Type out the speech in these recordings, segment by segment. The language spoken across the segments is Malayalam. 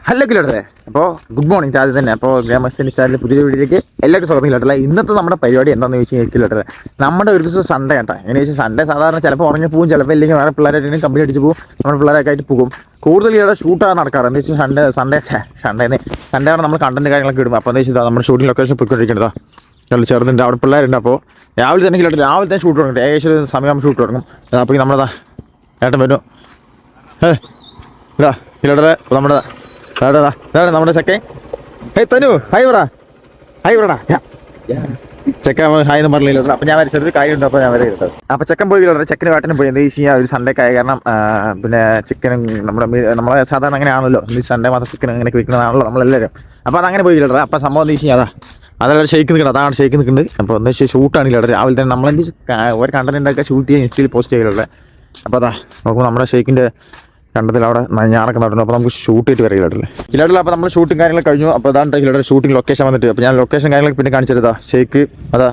ഹലോ കിലോട്ടേ. അപ്പോൾ ഗുഡ് മോർണിംഗ് ആദ്യം തന്നെ. അപ്പോൾ ഗ്രാമസ്ഥ ചാനലിൽ പുതിയ വീഡിയോയിലേക്ക് എല്ലാവർക്കും സ്വാഗതം കിലോട്ടല്ല. ഇന്നത്തെ നമ്മുടെ പരിപാടി എന്താണെന്ന് ചോദിച്ചു കഴിഞ്ഞാൽ കിലോട്ടേ, നമ്മുടെ ഒരു ദിവസം സൺഡേ കേട്ടോ. എങ്ങനെ വെച്ചാൽ സൺഡേ സാധാരണ ചിലപ്പോൾ ഉറങ്ങി പോകും, ചിലപ്പോൾ ഇല്ലെങ്കിൽ വേറെ പിള്ളേരായിട്ട് കമ്പനി അടിച്ച് പോകും, നമ്മുടെ പിള്ളേരൊക്കെ ആയിട്ട് പോകും. കൂടുതൽ ഇവിടെ ഷൂട്ടാണ് നടക്കാറ്. എന്താ വെച്ചാൽ സൺഡേ ആണ് നമ്മൾ കണ്ടന്റ് കാര്യങ്ങളൊക്കെ ഇടും. അപ്പോൾ എന്താ വെച്ചാൽ നമ്മുടെ ഷൂട്ടിംഗ് ലൊക്കേഷൻ പോയിക്കൊണ്ടിരിക്കുന്നതാ. ചെറുതുണ്ട്, അവിടെ പിള്ളേരുണ്ട്. അപ്പോൾ രാവിലെ തന്നെ കിലോട്ട് രാവിലെ തന്നെ ഷൂട്ട് തുടങ്ങും. ഏകദേശം സമയം ഷൂട്ട് തുടങ്ങും. അപ്പോൾ നമ്മളതാ ഏട്ടൻ വരും. ഇതാ കിലോട്ടേ നമ്മുടെ നമ്മുടെ ചെക്കൻ. ഹേയ് തനു, ഹായ് പറ. ഹായ് പറടാ. ചെക്കൻ ഹായ് എന്ന് പറഞ്ഞില്ല. അപ്പം ഞാൻ വരച്ചൊരു കാര്യമുണ്ട്. അപ്പോൾ ഞാൻ വരെ കിട്ടും. അപ്പോൾ ചെക്കൻ പോയി കിലോട്ടെ. ചെക്കന് വേട്ടനും പോയി. എന്താ വെച്ച് കഴിഞ്ഞാൽ ഒരു സൺഡേ ആയ കാരണം പിന്നെ ചിക്കനും നമ്മളെ സാധാരണ അങ്ങനെയാണല്ലോ, ഈ സൺഡേ മാത്രം ചിക്കൻ അങ്ങനെയൊക്കെ വിൽക്കുന്നതാണല്ലോ നമ്മളെല്ലാവരും. അപ്പോൾ അതങ്ങനെ പോയി കിലോട്ടെ. അപ്പോൾ സംഭവം എന്താ വെച്ച് കഴിഞ്ഞാൽ അതെല്ലാം ഷെയ്ക്ക് നിൽക്കണം. അതാണ് ഷെയ്ക്ക് നിൽക്കുന്നുണ്ട്. അപ്പോൾ എന്താ വെച്ചാൽ ഷൂട്ടാണ് കിലോട്ടെ. രാവിലെ തന്നെ നമ്മളെന്ത് ഒരു കണ്ടന്റ് ഉണ്ടാക്കുക, ഷൂട്ട് ചെയ്യാൻ ഇൻസ്റ്റയിൽ പോസ്റ്റ് ചെയ്യലുള്ളത്. അപ്പോൾ അതാ നോക്കുമ്പോൾ നമ്മുടെ ഷെയ്ക്കിൻ്റെ കണ്ടത്തിൽ അവിടെ ഞാനൊക്കെ നടന്നു. അപ്പോൾ നമുക്ക് ഷൂട്ട് ചെയ്തിട്ട് വരെ കിലോട്ടില്ല. അപ്പോൾ നമ്മൾ ഷൂട്ടും കാര്യങ്ങളൊക്കെ കഴിഞ്ഞു. അപ്പോൾ അതാണ് കിലോട്ട് ഷൂട്ടിംഗ് ലൊക്കേഷൻ വന്നിട്ട്. അപ്പോൾ ഞാൻ ലൊക്കേഷൻ കാര്യങ്ങളൊക്കെ പിന്നെ കാണിച്ചതാ. ഷെയ്ക്ക് അതാ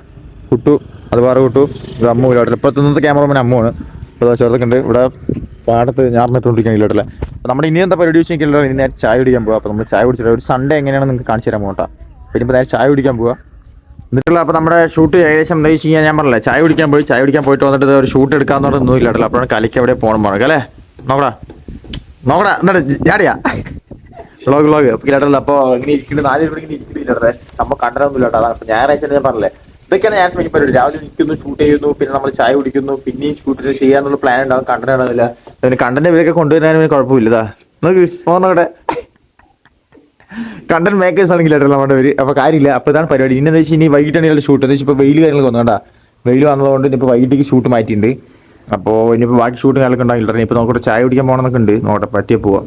കുട്ടു, അത് വേറെ കുട്ടു, ഇത് അമ്മു കിലോട്ടില്ല. ഇപ്പോൾ ഇന്നത്തെ ക്യാമറമാൻ അമ്മുവാണ്. അപ്പോൾ ചെറുതൊക്കെ ഉണ്ട് ഇവിടെ പാടത്ത് ഞാർന്നിട്ടുകൊണ്ടിരിക്കുകയാണ് കിലോട്ടില്ല. അപ്പോൾ നമ്മുടെ ഇനി എന്താ പരിപാടി വെച്ചെങ്കിൽ ഇനി നേരെ ചായ കുടിക്കാൻ പോകാം. അപ്പോൾ നമ്മൾ ചായ കുടിച്ചിട്ട് ഒരു സൺഡേ എങ്ങനെയാണ് നിങ്ങൾക്ക് കാണിച്ചു തരാൻ പോകട്ടോ. പിന്നെ ഇപ്പോൾ നേരെ ചായ കുടിക്കാൻ പോവുക എന്നിട്ടുള്ള. അപ്പോൾ നമ്മുടെ ഷൂട്ട് ഏകദേശം എന്താ വെച്ച് കഴിഞ്ഞാൽ ഞാൻ പറഞ്ഞില്ല, ചായ കുടിക്കാൻ പോയിട്ട് വന്നിട്ട് ഒരു ഷൂട്ട് എടുക്കാമെന്ന് പറഞ്ഞൊന്നും ഇല്ലാട്ടില്ല. അപ്പോഴാണ് കളിക്ക് എവിടെ പോകണം അല്ലേ. നോക്കടാ എന്നിട്ട് ജാടിയാ വ്ളോഗ് കിലോട്ടല്ല. അപ്പോൾ ഇങ്ങനെ ഇരിക്കുന്നത് 4 മണിക്ക് ഇരിക്കുന്നില്ലേ സംഭവം കണ്ടതൊന്നും ഇല്ലാട്ടോ. അതാണ് അപ്പോൾ ഞായറാഴ്ച ഞാൻ പറഞ്ഞില്ലേ, ഇതൊക്കെയാണ് ഞാൻ മെയിൻ പരിപാടി. രാവിലെ നിൽക്കുന്നു, ഷൂട്ട് ചെയ്യുന്നു, പിന്നെ നമ്മൾ ചായ കുടിക്കുന്നു, പിന്നെയും ഷൂട്ട് ചെയ്യാനുള്ള പ്ലാൻ ഉണ്ടാവും. കണ്ടന്റ് ഉണ്ടാവില്ല. പിന്നെ കണ്ടന്റ് ഇവരൊക്കെ കൊണ്ടുവരാനും കുഴപ്പമില്ല. നോക്ക് നോക്കട്ടെ, കണ്ടന്റ് മേക്കേഴ്സ് ആണെങ്കിൽ നമ്മുടെ പേര്. അപ്പോൾ കാര്യമില്ല. അപ്പോൾ ഇതാണ് പരിപാടി. ഇന്നെന്താ വെച്ചാൽ ഇനി വൈകിട്ടാണ് ഷൂട്ട്. എന്താ വെച്ചാൽ ഇപ്പോൾ വെയിൽ കാര്യങ്ങളൊക്കെ വന്നോണ്ടാ. വെയിൽ വന്നതുകൊണ്ട് ഇനിയിപ്പോൾ വൈകിട്ടേക്ക് ഷൂട്ട് മാറ്റിയിട്ടുണ്ട്. അപ്പോൾ ഇനിയിപ്പോൾ ബാക്കി ഷൂട്ടും കാര്യങ്ങളൊക്കെ ഉണ്ടാകില്ല. ഇപ്പോൾ നോക്കട്ടെ ചായ കുടിക്കാൻ പോകണമെന്നൊക്കെ ഉണ്ട്. നോക്കട്ടെ പറ്റിയ പോവാം.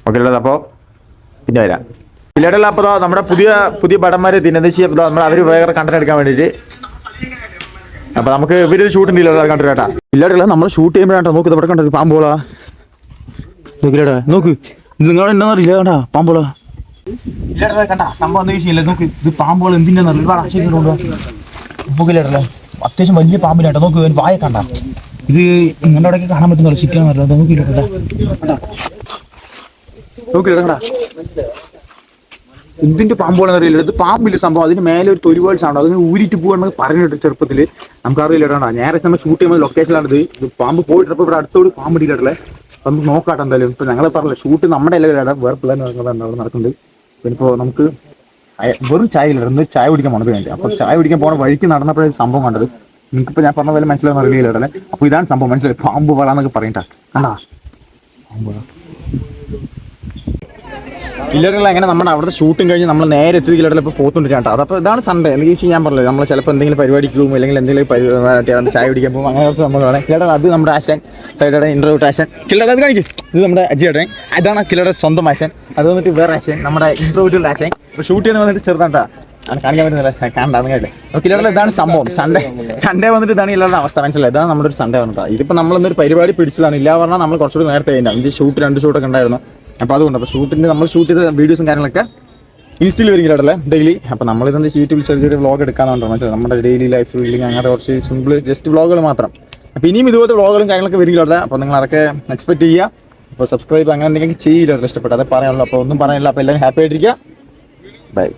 ഓക്കെ ഉള്ളത്. അപ്പോൾ പിന്നെ വരാം പിള്ളേരുടെ. അപ്പോൾ നമ്മുടെ പുതിയ പടന്മാർ തിന്നെന്താ വെച്ചാൽ നമ്മൾ അവർ വേറെ കണ്ടന്റ് എടുക്കാൻ വേണ്ടിയിട്ട്. അപ്പോൾ നമുക്ക് ഇവരൊരു ഷൂട്ട് ഉണ്ടല്ലോ, അത് കണ്ടു കേട്ടാ. പിള്ളേരുടെ നമ്മൾ ഷൂട്ട് ചെയ്യുമ്പോഴാട്ടോ നോക്ക് ഇവിടെ കണ്ടത് പാമ്പോളാ. നോക്കില്ലേടാ, നോക്ക് നിങ്ങളെ എന്താ അറിയില്ല കേട്ടാ, പാമ്പോളാ കണ്ടാ. സംഭവം എന്താ വെച്ചില്ല, നോക്ക് ഇത് പാമ്പോള എന്തിനാ നോക്കില്ലേടല്ലേ. അത്യാവശ്യം വലിയ പാമ്പിനാട്ടോ. നോക്ക് വായ കണ്ട. ഇത് നിങ്ങളുടെ അവിടെയൊക്കെ കാണാൻ പറ്റുന്നല്ലോ, സിറ്റാന്ന് നോക്കിയിട്ടാ. നോക്കിയിട്ടാ എന്തിന്റെ പാമ്പോളെന്ന് അറിയില്ല. ഇത് പാമ്പില്ല സംഭവം. അതിന് മേലെ ഒരു തൊലിപാട് സാധനം അതിന് ഊരിട്ട് പോകാൻ പറഞ്ഞിട്ട് ചെറുപ്പത്തിൽ നമുക്കറിയില്ലടാ. നേരെ നമ്മൾ ഷൂട്ട് ചെയ്യുമ്പോൾ ലൊക്കേഷനിലാണിത്. ഇത് പാമ്പ് പോയിട്ടപ്പോൾ ഇവിടെ അടുത്തോട് പാമ്പ് ഇടിയില്ലേ. നമുക്ക് നോക്കാട്ടെ എന്തായാലും. ഇപ്പൊ ഞങ്ങളെ പറഞ്ഞില്ല ഷൂട്ട് നമ്മുടെ എല്ലാവരും വേറെ പിള്ളേർ അവിടെ നടക്കുന്നുണ്ട്. പിന്നെ ഇപ്പോൾ നമുക്ക് വെറും ചായ ഇല്ല, ഒന്ന് ചായ കുടിക്കാൻ പോണത് വേണ്ടി. അപ്പോൾ ചായ കുടിക്കാൻ പോണ വഴിക്ക് നടന്നപ്പോഴേ സംഭവം കണ്ടത്. നിങ്ങൾക്കിപ്പോൾ ഞാൻ പറഞ്ഞ പോലെ മനസ്സിലാവുന്ന അറിയില്ലല്ലേ. അപ്പോൾ ഇതാണ് സംഭവം, മനസ്സിലായി. പാമ്പ് വളന്നൊക്കെ പറയണ്ട കണ്ടാ. പാമ്പ് കിലോട്ടുള്ള അങ്ങനെ നമ്മുടെ അവിടുത്തെ ഷൂട്ടും കഴിഞ്ഞ് നമ്മൾ നേരെ എത്തി കിലോട്ടിൽ ഇപ്പോൾ പോത്തുകൊണ്ടിരിക്കാം കേട്ടോ. അതപ്പോൾ ഇതാണ് സൺഡേ. എന്ന് വെച്ചാൽ ഞാൻ പറഞ്ഞില്ല, നമ്മൾ ചിലപ്പോൾ എന്തെങ്കിലും പരിപാടിക്ക് പോകും, അല്ലെങ്കിൽ എന്തെങ്കിലും ചായ കുടിക്കാൻ പോകും, അങ്ങനെ സംഭവമാണ് കിലോട്ട്. അത് നമ്മുടെ ആശാൻ സൈഡയുടെ ഇൻ്റർവ്യൂ ആശാൻ കിലോട്ട്. അത് കാണിക്കും. ഇത് നമ്മുടെ അജിയേട്ടൻ. അതാണ് കിലോയുടെ സ്വന്തം ആശാൻ. അത് വന്നിട്ട് വേറെ ആശാൻ, നമ്മുടെ ഇൻ്റർവ്യൂട്ടുള്ള ആശാൻ. ഇപ്പോൾ ഷൂട്ട് ചെയ്യാൻ വന്നിട്ട് ചെറുതാണ്ടാ കാണിക്കാൻ പറ്റുന്നില്ല, കാണാന്ന് കേട്ടെ. അപ്പോൾ കിലോട്ടിൽ ഇതാണ് സംഭവം. സൺഡേ വന്നിട്ട് ഇതാണ് എല്ലാവരുടെ അവസ്ഥ, മനസ്സിലായി. ഇതാണ് നമ്മുടെ ഒരു സൺഡേ വന്നിട്ട്. ഇതിപ്പോൾ നമ്മളൊന്നൊരു പരിപാടി പിടിച്ചതാണ്. ഇല്ല പറഞ്ഞാൽ നമ്മൾ കുറച്ചുകൂടി നേരത്തെ കഴിഞ്ഞാൽ ഇത് ഷൂട്ട് 2 ഷൂട്ടൊക്കെ ഉണ്ടായിരുന്നു. അപ്പോൾ അതുകൊണ്ട് അപ്പോൾ നമ്മൾ ഷൂട്ട് ചെയ്ത വീഡിയോസും കാര്യങ്ങളൊക്കെ ഇൻസ്റ്റയിൽ വരികയില്ലല്ലേ ഡെയിലി. അപ്പോൾ നമ്മളിതെന്താ യൂട്യൂബിൽ ചെറിയ വ്ളോഗ് എടുക്കാമെന്നുണ്ടോ മനസ്സിലായി. നമ്മുടെ ഡെയിലി ലൈഫ് ഫീലിംഗ് അങ്ങനെ കുറച്ച് സിമ്പിൾ ജസ്റ്റ് വ്ളോഗുകൾ മാത്രം. അപ്പോൾ ഇനിയും ഇതുപോലത്തെ വ്ളോഗുകളും കാര്യങ്ങളൊക്കെ വരികയില്ല. അപ്പോൾ നിങ്ങൾ അതൊക്കെ എക്സ്പെക്ട് ചെയ്യുക. അപ്പോൾ സബ്സ്ക്രൈബ് അങ്ങനെ എന്തെങ്കിലും ചെയ്യില്ല ഇഷ്ടപ്പെട്ടു, അതേ പറയാനുള്ളൂ. അപ്പോൾ ഒന്നും പറയാനില്ല. അപ്പോൾ എല്ലാവരും ഹാപ്പി ആയിട്ടിരിക്കുക. ബൈ.